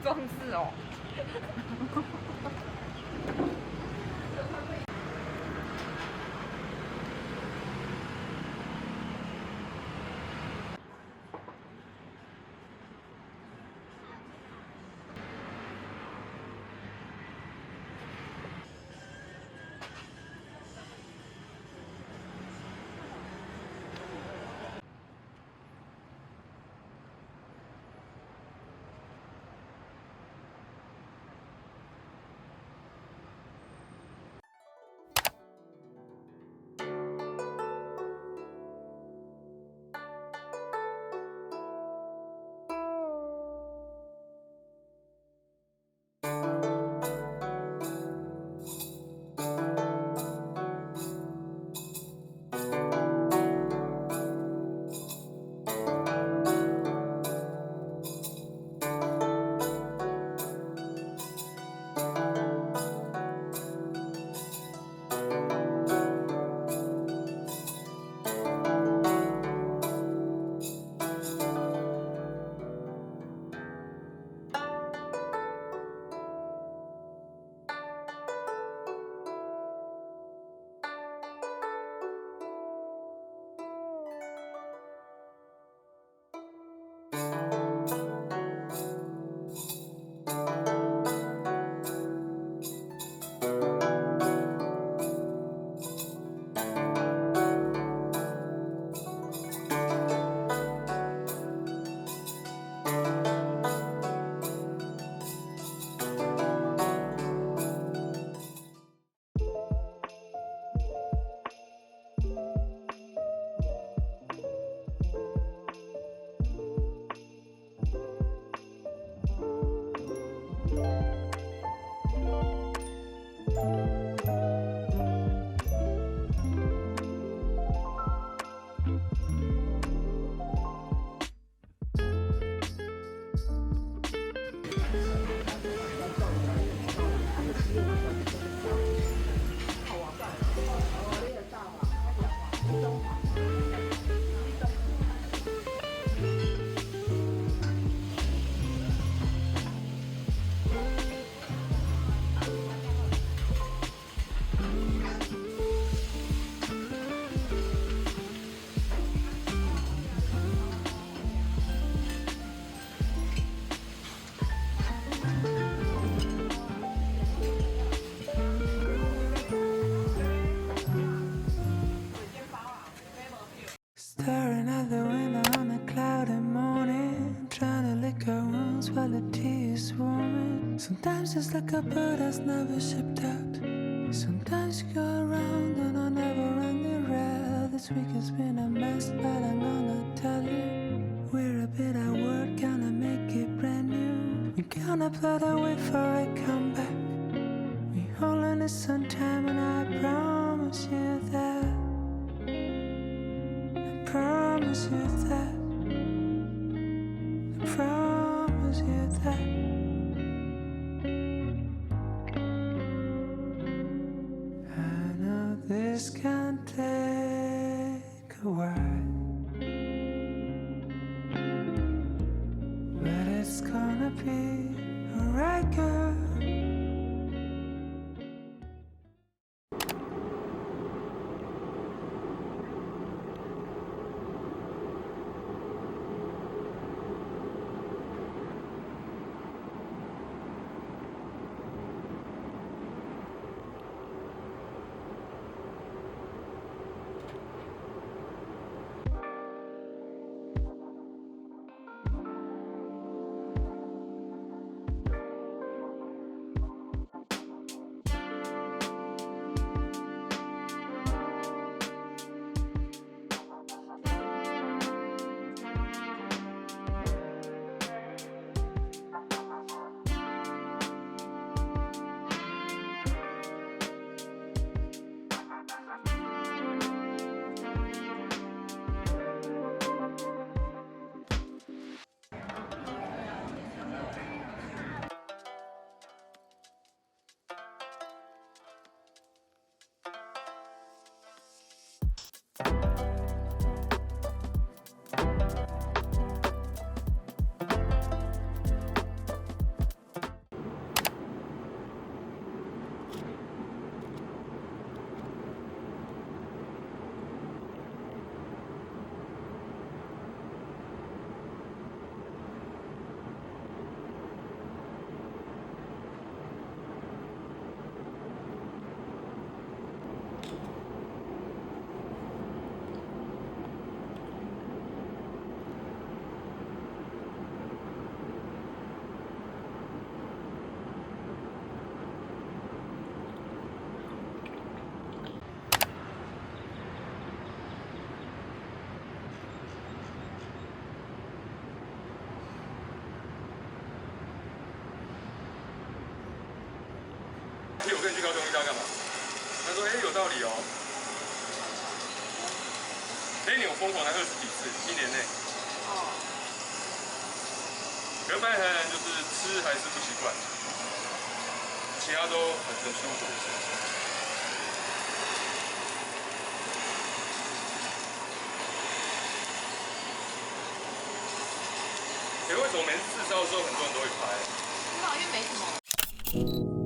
装饰哦。Sometimes it's like a bird that's never shipped out. Sometimes you go around on a never-ending rail. This week has been a mess, but I'm gonna tell you, we're a bit at work, gonna make it brand new. We're gonna play the way for a comeback. We only need some time, and I promise you that. I promise you that. I promise you that. This can take a while, but it's gonna be alright, girl.我跟你去高雄一家干嘛？他说：“有道理哦。那一年我疯狂了20几次，1年内。可是发现台南就是吃还是不习惯，其他都很舒服。为什么每次自烧的时候很多人都会拍？不知道，因为没什么。” 「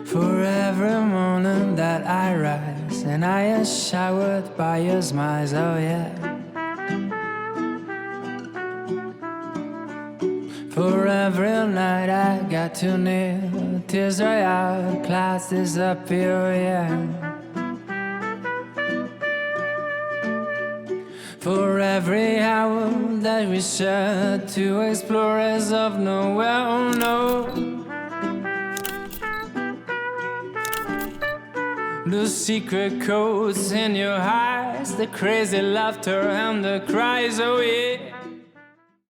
For every morning that I rise and I am showered by your smiles, oh yeah. For every night I got too near, tears dry out, clouds disappear, oh yeah. For every hour that we share, two explorers of nowhere, oh no. The secret codes in your eyes, the crazy laughter and the cries, oh yeah.